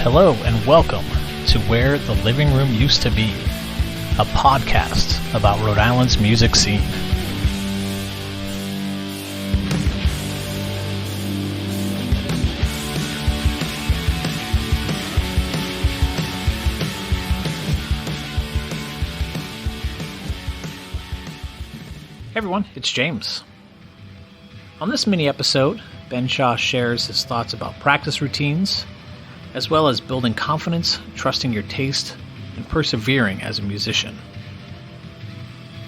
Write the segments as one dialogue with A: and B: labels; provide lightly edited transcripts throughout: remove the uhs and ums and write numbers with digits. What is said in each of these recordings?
A: Hello and welcome to Where the Living Room Used to Be, a podcast about Rhode Island's music scene. Hey everyone, it's James. On this mini episode, Ben Shaw shares his thoughts about practice routines, as well as building confidence, trusting your taste, and persevering as a musician.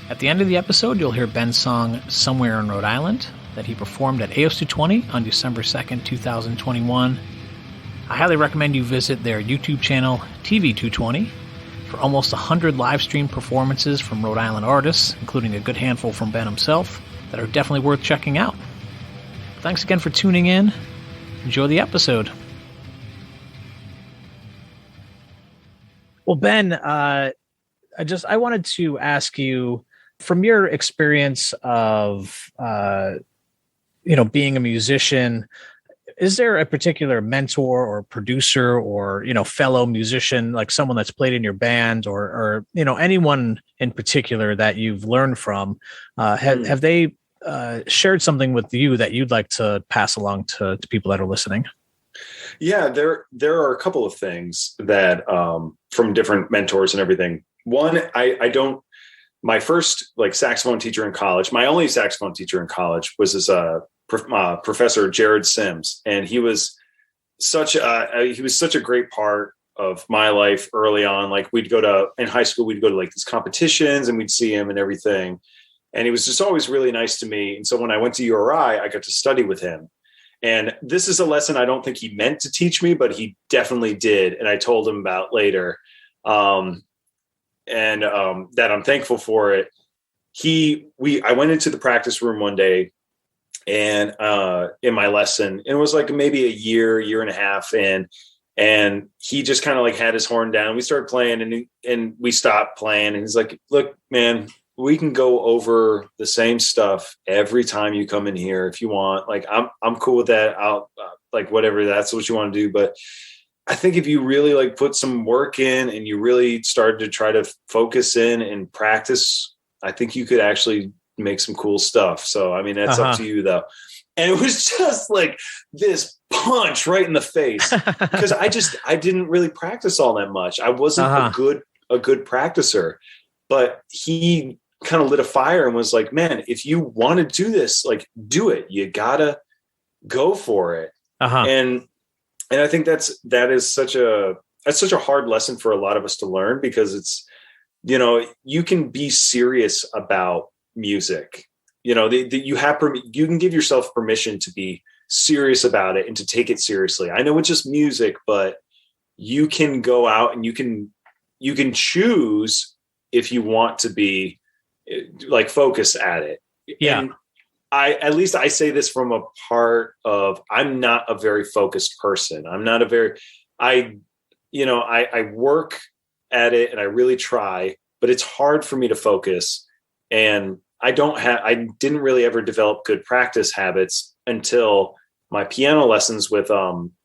A: At the end of the episode, you'll hear Ben's song Somewhere in Rhode Island that he performed at AOS 220 on December 2nd, 2021. I highly recommend you visit their YouTube channel, TV220, for almost 100 live stream performances from Rhode Island artists, including a good handful from Ben himself, that are definitely worth checking out. Thanks again for tuning in. Enjoy the episode. Well, Ben, I wanted to ask you, from your experience of, being a musician, is there a particular mentor or producer or, fellow musician, like someone that's played in your band or anyone in particular that you've learned from? Have they shared something with you that you'd like to pass along to people that are listening?
B: Yeah, there are a couple of things that from different mentors and everything. One, my first saxophone teacher in college, my only saxophone teacher in college was this Professor Jared Sims. And he was such a great part of my life early on. Like in high school, we'd go to these competitions and we'd see him and everything. And he was just always really nice to me. And so when I went to URI, I got to study with him. And this is a lesson I don't think he meant to teach me, but he definitely did. And I told him about later. That I'm thankful for it. I went into the practice room one day and in my lesson, and it was maybe a year and a half. And he just kind of had his horn down. We started playing and we stopped playing. And he's like, look, man, we can go over the same stuff every time you come in here if you want. I'm cool with that. I'll whatever, that's what you want to do. But I think if you really put some work in and you really started to try to focus in and practice, I think you could actually make some cool stuff. So, I mean, that's up to you though. And it was just this punch right in the face because I didn't really practice all that much. I wasn't a good practicer, but he kind of lit a fire and was like, man, if you want to do this, do it. You gotta go for it. And I think that is such a hard lesson for a lot of us to learn, because it's, you can be serious about music. You can give yourself permission to be serious about it and to take it seriously. I know it's just music, but you can go out and you can choose if you want to be focus at it.
A: Yeah.
B: And I say this from a part of, I'm not a very focused person. I'm not I work at it and I really try, but it's hard for me to focus. And I didn't really ever develop good practice habits until my piano lessons with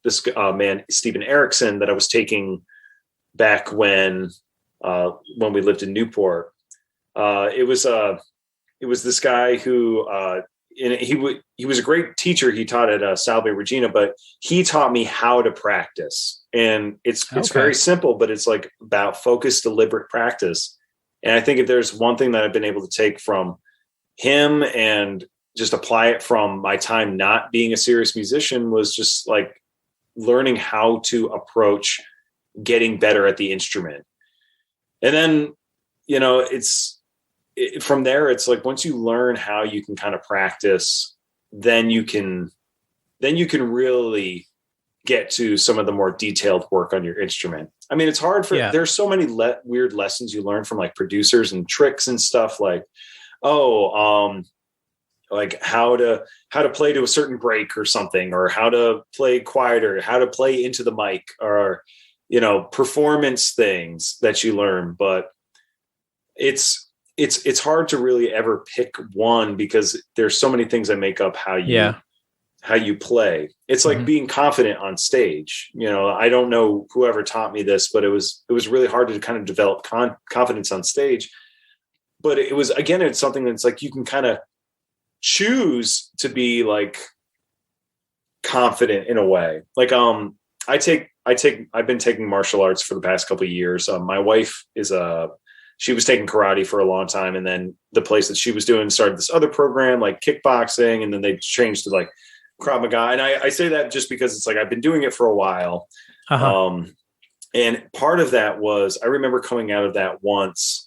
B: this man, Stephen Erickson, that I was taking back when we lived in Newport. It was this guy who, he was a great teacher. He taught at Salve Regina, but he taught me how to practice. And it's very simple, but it's about focused, deliberate practice. And I think if there's one thing that I've been able to take from him and just apply it from my time not being a serious musician, was just learning how to approach getting better at the instrument. And then, from there, it's once you learn how you can kind of practice, then you can really get to some of the more detailed work on your instrument. I mean, it's hard there's so many weird lessons you learn from producers and tricks and stuff how to play to a certain break or something, or how to play quieter, how to play into the mic, or, performance things that you learn. But it's hard to really ever pick one, because there's so many things that make up how you how you play. It's like being confident on stage. You know, I don't know whoever taught me this, but it was really hard to kind of develop confidence on stage. But it was, again, it's something that's like, you can kind of choose to be like confident in a way. Like, I've been taking martial arts for the past couple of years. My wife she was taking karate for a long time. And then the place that she was doing started this other program, like kickboxing. And then they changed to like Krav Maga. And I say that just because it's like, I've been doing it for a while. And part of that was, I remember coming out of that once,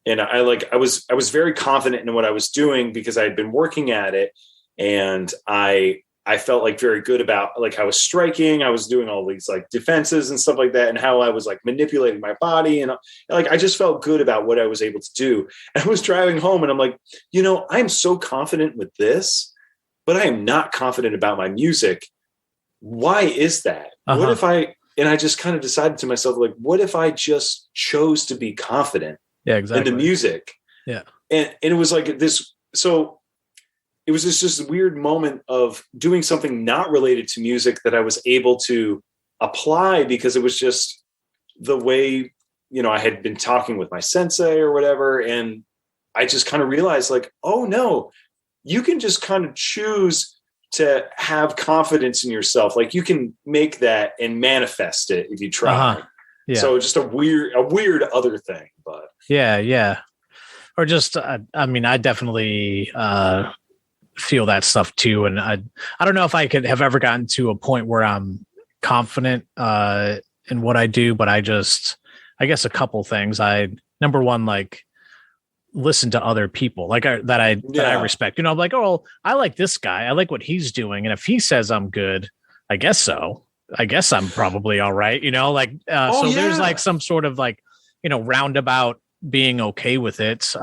B: and I was very confident in what I was doing because I had been working at it. And I felt like very good about like, I was striking, I was doing all these like defenses and stuff like that, and how I was like manipulating my body. And like, I just felt good about what I was able to do. And I was driving home and I'm like, you know, I'm so confident with this, but I am not confident about my music. Why is that? What if and I just kind of decided to myself, like, what if I just chose to be confident in the music? Yeah. And it was like this. So it was just this weird moment of doing something not related to music that I was able to apply, because it was just the way, you know, I had been talking with my sensei or whatever. And I just kind of realized like, oh no, you can just kind of choose to have confidence in yourself. Like, you can make that and manifest it if you try. Yeah. So just a weird other thing, but
A: yeah. Or just, I mean, I definitely, feel that stuff too. And I don't know if I could have ever gotten to a point where I'm confident in what I do, but I guess a couple things. Number one, like, listen to other people like that I respect. You know, I'm like, oh, I like this guy. I like what he's doing. And if he says I'm good, I guess so. I guess I'm probably all right. You know, like, there's like some sort of like, you know, roundabout being okay with it.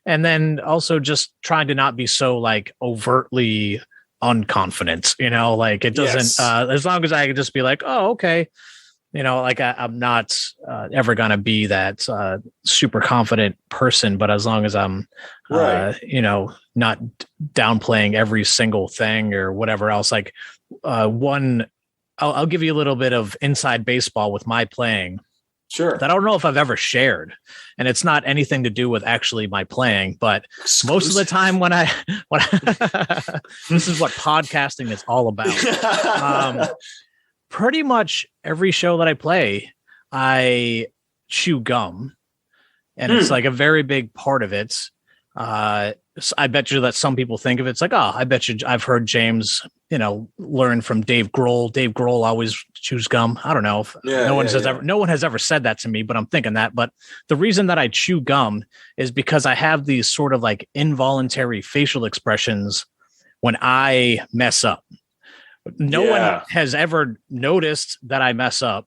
A: And then also just trying to not be so like overtly unconfident, you know, like it doesn't, as long as I can just be like, oh, okay. You know, like I'm not ever going to be that super confident person, but as long as I'm, you know, not downplaying every single thing or whatever else, like I'll give you a little bit of inside baseball with my playing.
B: Sure.
A: That I don't know if I've ever shared, and it's not anything to do with actually my playing, but most of the time when I this is what podcasting is all about. Pretty much every show that I play, I chew gum, and it's like a very big part of it. I bet you that some people think of it's like, oh, I bet you I've heard James, you know, learn from Dave Grohl. Dave Grohl always chews gum. I don't know if no one has ever said that to me, but I'm thinking that. But the reason that I chew gum is because I have these sort of like involuntary facial expressions when I mess up. No one has ever noticed that I mess up.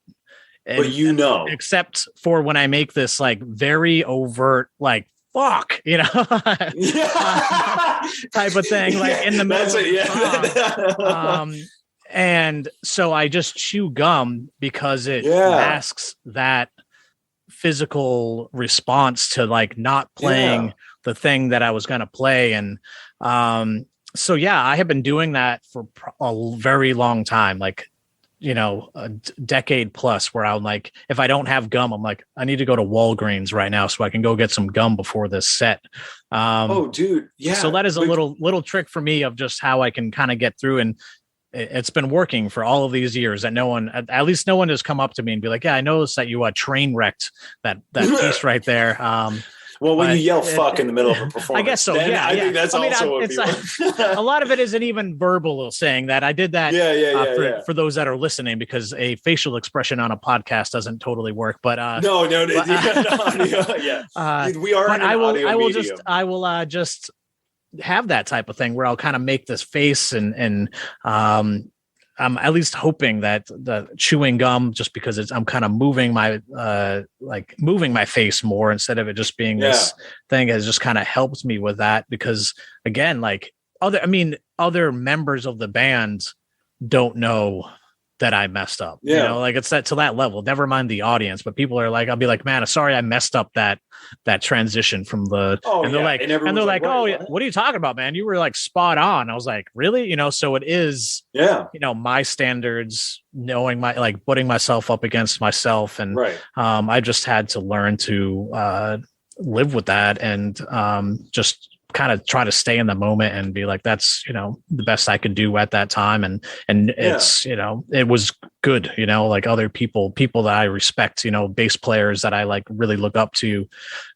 B: But you know,
A: except for when I make this like very overt, like, fuck, you know, type of thing, like in the middle. And so I just chew gum because it masks that physical response to like not playing the thing that I was going to play. And so, yeah, I have been doing that for a very long time, like, you know, a decade plus, where I'm like, if I don't have gum, I'm like, I need to go to Walgreens right now so I can go get some gum before this set.
B: Oh, dude. Yeah.
A: So that is a little trick for me of just how I can kind of get through. And it's been working for all of these years that at least no one has come up to me and be like, yeah, I noticed that you train wrecked that piece right there.
B: Well, when you yell "fuck" in the middle of a performance,
A: I guess so. I think that's also what people. A lot of it isn't even verbal saying that. I did that. For those that are listening, because a facial expression on a podcast doesn't totally work. But no, we are. But I will just have that type of thing where I'll kind of make this face and I'm at least hoping that the chewing gum, just because I'm kind of moving my face more instead of it just being this thing, has just kind of helped me with that. Because again, like other members of the band don't know that I messed up.
B: Yeah.
A: You know, like it's that to that level, never mind the audience, but people are like, I'll be like, man, sorry, I messed up that transition from the, and they're like, oh, yeah, what are you talking about, man? You were like spot on. I was like, really? You know, so it is, you know, my standards, knowing my, like putting myself up against myself. And I just had to learn to live with that and just kind of try to stay in the moment and be like, that's, you know, the best I could do at that time. And it's, you know, it was good, you know, like other people that I respect, you know, bass players that I like really look up to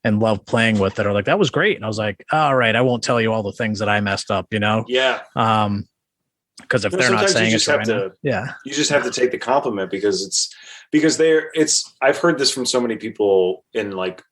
A: and love playing with that are like, that was great. And I was like, all right, I won't tell you all the things that I messed up, you know?
B: Yeah.
A: Because if they're not saying it right now,
B: you just have to take the compliment because I've heard this from so many people in like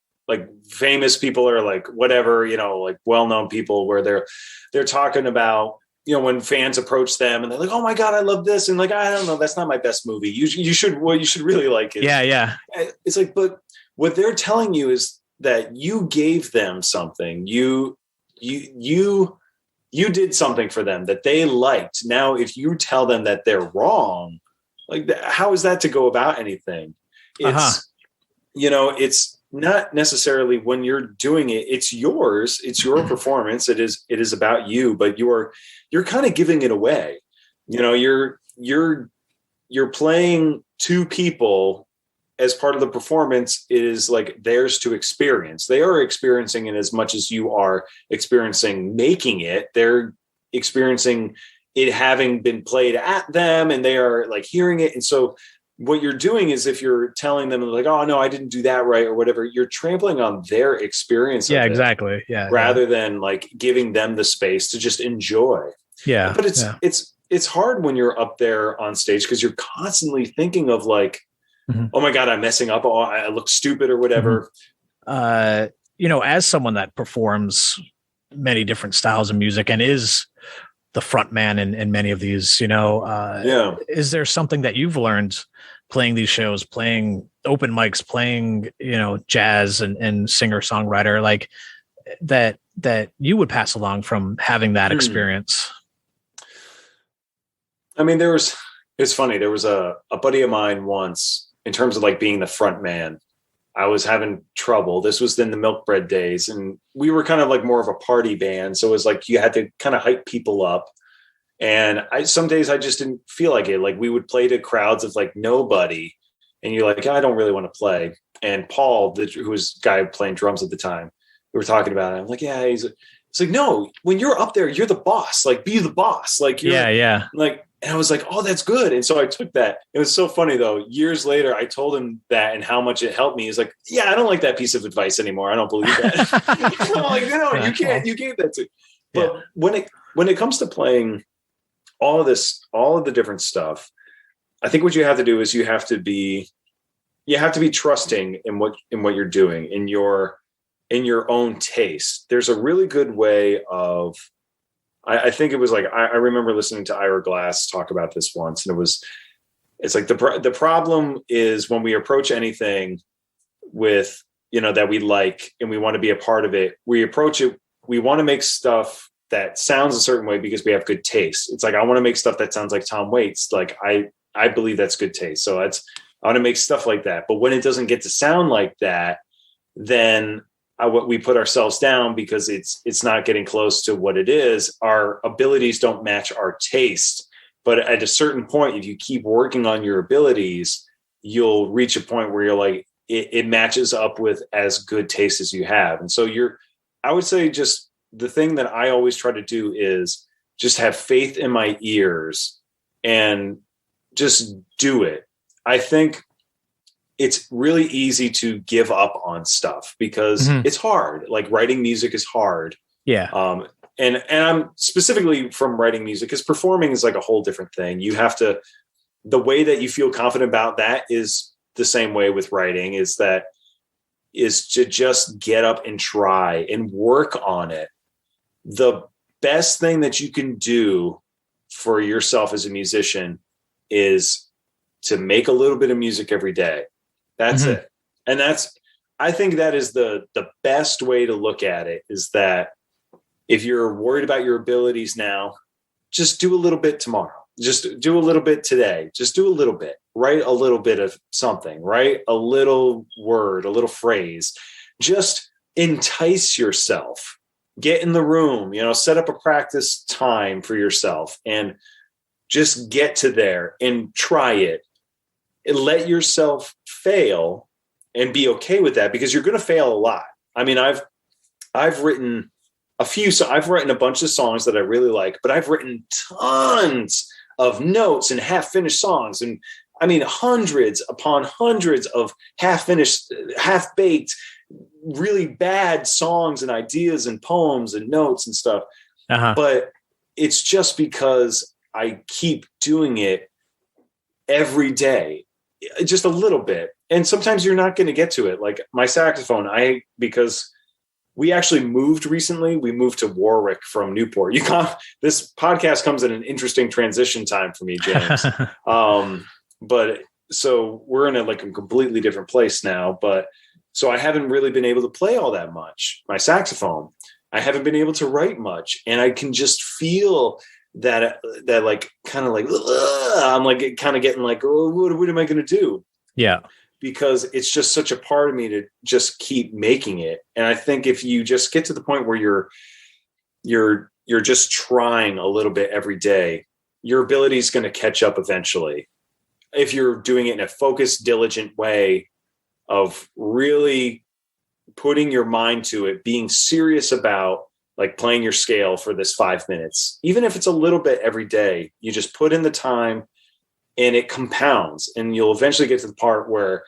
B: famous people or like whatever, you know, like well-known people where they're talking about, you know, when fans approach them and they're like, oh my God, I love this. And like, I don't know, that's not my best movie. You should really like it.
A: Yeah.
B: It's like, but what they're telling you is that you gave them something. You did something for them that they liked. Now, if you tell them that they're wrong, like how is that to go about anything? It's, you know, it's not necessarily when you're doing it, it's yours, it's your performance. It is about you, but you're kind of giving it away. You know, you're playing two people as part of the performance. It is like theirs to experience. They are experiencing it as much as you are experiencing making it. They're experiencing it having been played at them and they are like hearing it. And so what you're doing is if you're telling them like, oh no, I didn't do that right or whatever, you're trampling on their experience.
A: Yeah, exactly. Yeah.
B: Rather than like giving them the space to just enjoy.
A: Yeah.
B: But it's hard when you're up there on stage because you're constantly thinking of like, oh my God, I'm messing up. Oh, I look stupid or whatever.
A: You know, as someone that performs many different styles of music and is the front man in many of these, you know, is there something that you've learned playing these shows, playing open mics, playing, you know, jazz and singer songwriter, like that you would pass along from having that experience?
B: I mean, it's funny. There was a buddy of mine once in terms of like being the front man. I was having trouble. This was in the Milk Bread days and we were kind of like more of a party band. So it was like, you had to kind of hype people up. And some days I just didn't feel like it. Like we would play to crowds of like nobody and you're like, I don't really want to play. And Paul, who was the guy playing drums at the time, we were talking about it. I'm like, yeah, it's like, no, when you're up there, you're the boss, like be the boss. Like, like, and I was like, oh, that's good. And so I took that. It was so funny though. Years later, I told him that and how much it helped me. He's like, yeah, I don't like that piece of advice anymore. I don't believe that. I'm like, no, you can't, you gave that to. But when it comes to playing all of the different stuff, I think what you have to do is you have to be trusting in what you're doing, in your own taste. There's a really good way of, I think it was like, I remember listening to Ira Glass talk about this once, and it's like the problem is when we approach anything with, you know, that we like and we want to be a part of it, we approach it, we want to make stuff that sounds a certain way because we have good taste. It's like, I want to make stuff that sounds like Tom Waits. Like I believe that's good taste. So I want to make stuff like that. But when it doesn't get to sound like that, then we put ourselves down because it's not getting close to what it is. Our abilities don't match our taste. But at a certain point, if you keep working on your abilities, you'll reach a point where you're like, it matches up with as good taste as you have. And so I would say just the thing that I always try to do is just have faith in my ears and just do it. I think it's really easy to give up on stuff because it's hard. Like writing music is hard.
A: Yeah.
B: And I'm specifically from writing music, because performing is like a whole different thing. You have to, the way that you feel confident about that is the same way with writing, is to just get up and try and work on it. The best thing that you can do for yourself as a musician is to make a little bit of music every day. That's it. And I think that is the best way to look at it, is that if you're worried about your abilities now, just do a little bit tomorrow. just do a little bit today. Just do a little bit. Write a little bit of something. Write a little word, a little phrase. Just entice yourself. Get in the room, set up a practice time for yourself and just get to there and try it. And let yourself fail and be okay with that, because you're going to fail a lot. I mean, I've written I've written a bunch of songs that I really like, but I've written tons of notes and half-finished songs. And I mean, hundreds upon hundreds of half-finished, half-baked, really bad songs and ideas and poems and notes and stuff. But it's just because I keep doing it every day, just a little bit. And sometimes you're not going to get to it. Like my saxophone, because we actually moved recently. We moved to Warwick from Newport. This podcast comes at an interesting transition time for me, James. But so we're in a completely different place now. But so I haven't really been able to play all that much. My saxophone, I haven't been able to write much, and I can just feel that I'm like kind of getting like, oh, what am I going to do? Yeah. Because it's just such a part of me to just keep making it. And I think if you just get to the point where you're just trying a little bit every day, your ability is going to catch up eventually. If you're doing it in a focused, diligent way of really putting your mind to it, being serious about like playing your scale for this 5 minutes, even if it's a little bit every day, you just put in the time and it compounds, and you'll eventually get to the part where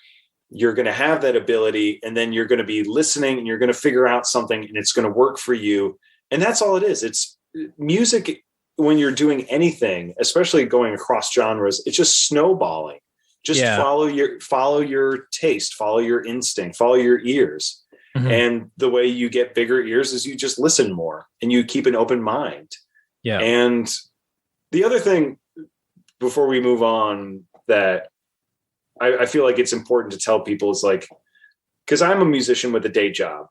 B: you're going to have that ability, and then you're going to be listening and you're going to figure out something and it's going to work for you. And that's all it is. It's music. When you're doing anything, especially going across genres, it's just snowballing. Just follow your taste, follow your instinct, follow your ears. Mm-hmm. And the way you get bigger ears is you just listen more and you keep an open mind. Yeah. And the other thing before we move on that I feel like it's important to tell people is like, because I'm a musician with a day job.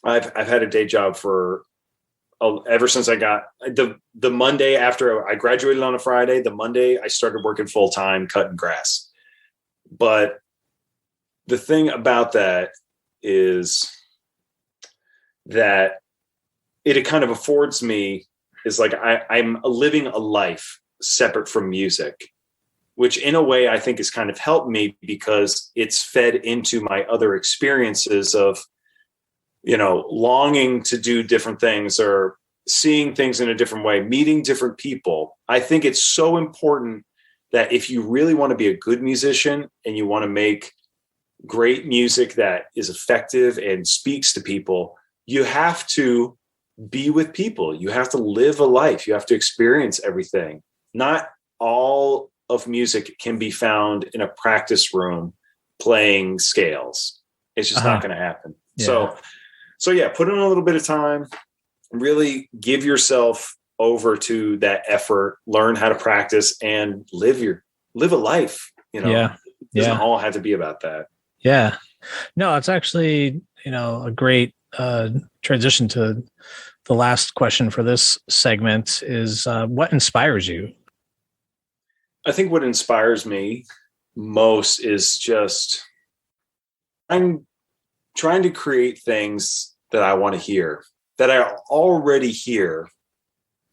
B: I've had a day job for ever since I got the Monday after I graduated on a Friday. The Monday I started working full time cutting grass. But the thing about that is that it kind of affords me is like I'm living a life separate from music, which in a way I think has kind of helped me because it's fed into my other experiences of, longing to do different things or seeing things in a different way, meeting different people. I think it's so important that if you really want to be a good musician and you want to make great music that is effective and speaks to people, you have to be with people. You have to live a life. You have to experience everything. Not all of music can be found in a practice room playing scales. It's just not going to happen. Yeah. So yeah, put in a little bit of time, really give yourself over to that effort, learn how to practice and live a life, It doesn't all have to be about that.
A: Yeah. No, it's actually, a great transition to the last question for this segment is what inspires you?
B: I think what inspires me most is just I'm trying to create things that I want to hear, that I already hear,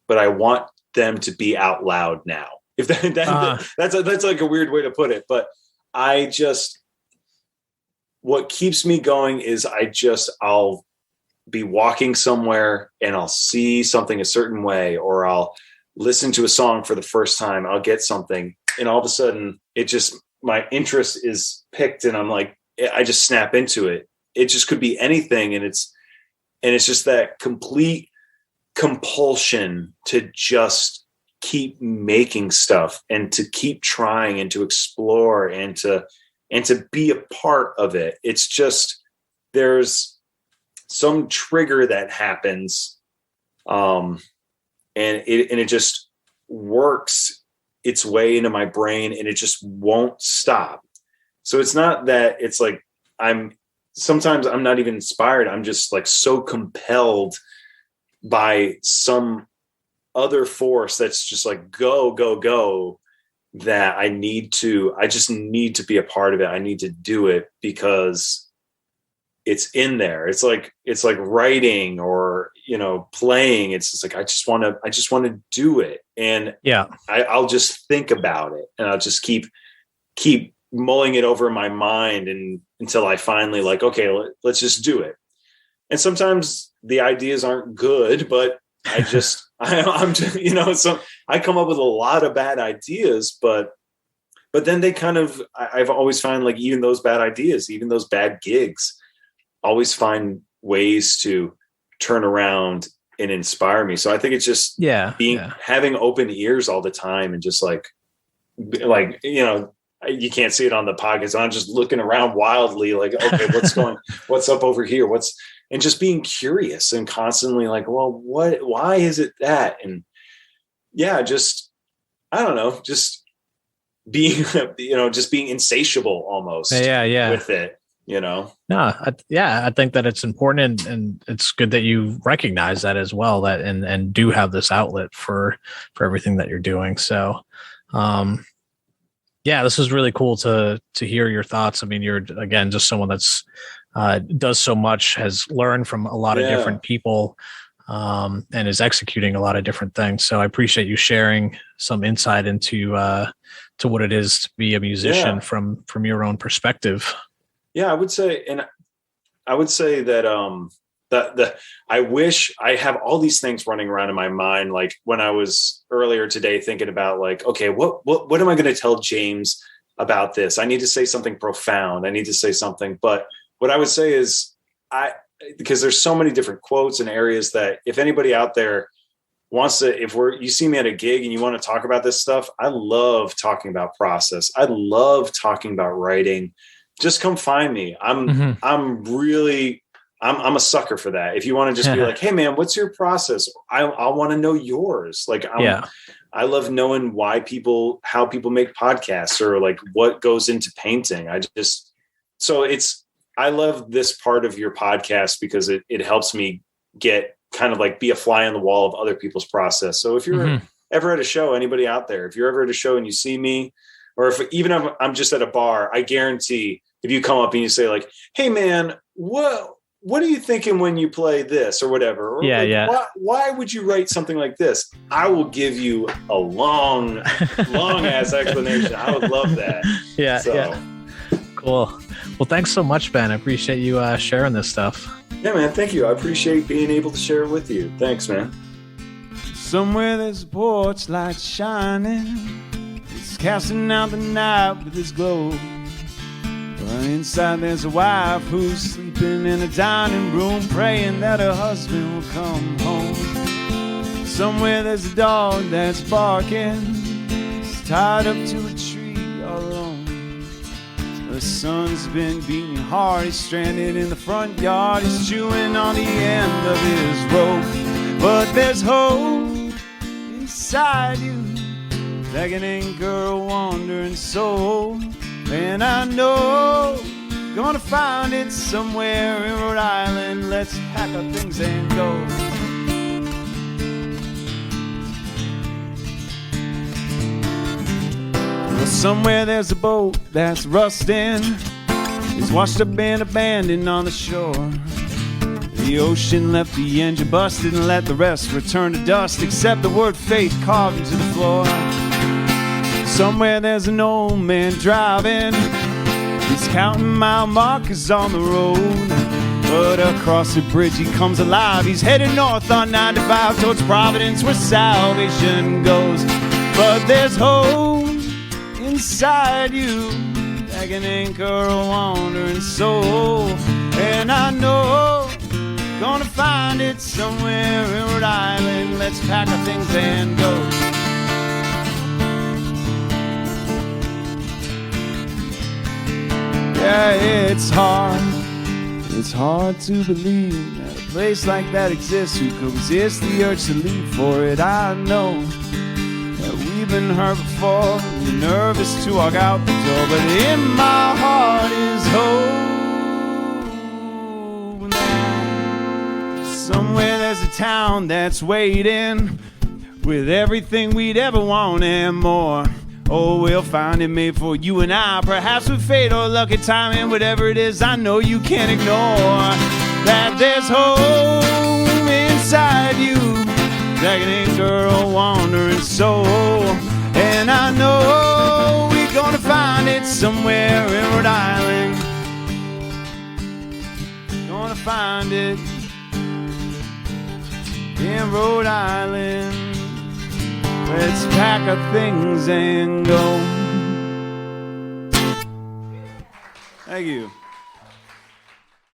B: but I want them to be out loud now. If that's like a weird way to put it, but what keeps me going is I'll be walking somewhere and I'll see something a certain way, or I'll listen to a song for the first time. I'll get something and all of a sudden my interest is picked and I'm like, I just snap into it. It just could be anything. And it's just that complete compulsion to just keep making stuff and to keep trying and to explore and to be a part of it. It's just, there's some trigger that happens. And it just works its way into my brain and it just won't stop. So it's not that it's like, sometimes I'm not even inspired. I'm just like so compelled by some other force that's just like, go, go, go, that I just need to be a part of it. I need to do it because it's in there. It's like writing or, playing. It's just like, I just want to do it. And I'll just think about it, and I'll just keep mulling it over in my mind until I finally like, okay, let's just do it. And sometimes the ideas aren't good, but I'm just, so I come up with a lot of bad ideas, but then they kind of, I've always found like even those bad ideas, even those bad gigs, always find ways to turn around and inspire me. So I think it's just having open ears all the time, and just like, you can't see it on the podcast. I'm just looking around wildly, like, okay, what's up over here? And just being curious and constantly like, well, why is it that? And I don't know, just being, just being insatiable almost with it, No,
A: I think that it's important, and it's good that you recognize that as well, that, and do have this outlet for everything that you're doing. So, this is really cool to hear your thoughts. I mean, you're, again, just someone that's does so much, has learned from a lot of different people, and is executing a lot of different things. So I appreciate you sharing some insight into to what it is to be a musician from your own perspective.
B: Yeah, I would say that I wish I have all these things running around in my mind. Like when I was earlier today thinking about like, okay, what am I going to tell James about this? I need to say something profound. I need to say something, but what I would say is because there's so many different quotes and areas that if anybody out there wants to, you see me at a gig and you want to talk about this stuff, I love talking about process. I love talking about writing. Just come find me. I'm a sucker for that. If you want to just be like, hey man, what's your process? I want to know yours. Like, I love knowing how people make podcasts, or like what goes into painting. I love this part of your podcast because it helps me get kind of like be a fly on the wall of other people's process. So if you're ever at a show, anybody out there, if you're ever at a show and you see me, or if even if I'm just at a bar, I guarantee if you come up and you say like, hey man, what are you thinking when you play this or whatever? Or why would you write something like this? I will give you a long ass explanation. I would love that. Yeah.
A: Cool. Well, thanks so much, Ben. I appreciate you sharing this stuff.
B: Yeah, man. Thank you. I appreciate being able to share it with you. Thanks, man.
C: Somewhere there's a porch light shining. It's casting out the night with its glow. But inside there's a wife who's sleeping in a dining room, praying that her husband will come home. Somewhere there's a dog that's barking. It's tied up to a tree all alone. The sun's been beating hard. He's stranded in the front yard. He's chewing on the end of his rope. But there's hope inside you, like an anchor, a wandering soul. And I know gonna find it somewhere in Rhode Island. Let's pack our things and go. Well, somewhere there's a boat that's rusting. It's washed up and abandoned on the shore. The ocean left the engine busted and let the rest return to dust, except the word faith carved into the floor. Somewhere there's an old man driving. He's counting mile markers on the road. But across the bridge he comes alive. He's headed north on 95 towards Providence, where salvation goes. But there's hope inside you, like an anchor, a wandering soul. And I know gonna find it somewhere in Rhode Island. Let's pack our things and go. Yeah, it's hard to believe that a place like that exists. Who could resist the urge to leave for it? I know that we've been hurt before. We're nervous to walk out the door, but in my heart is hope. Somewhere there's a town that's waiting, with everything we'd ever want and more. Oh, we'll find it made for you and I, perhaps with fate or lucky timing. Whatever it is, I know you can't ignore that there's home inside you, like an anchor or wandering soul. And I know we're gonna find it somewhere in Rhode Island. Gonna find it in Rhode Island. Let's pack our things and go. Thank you.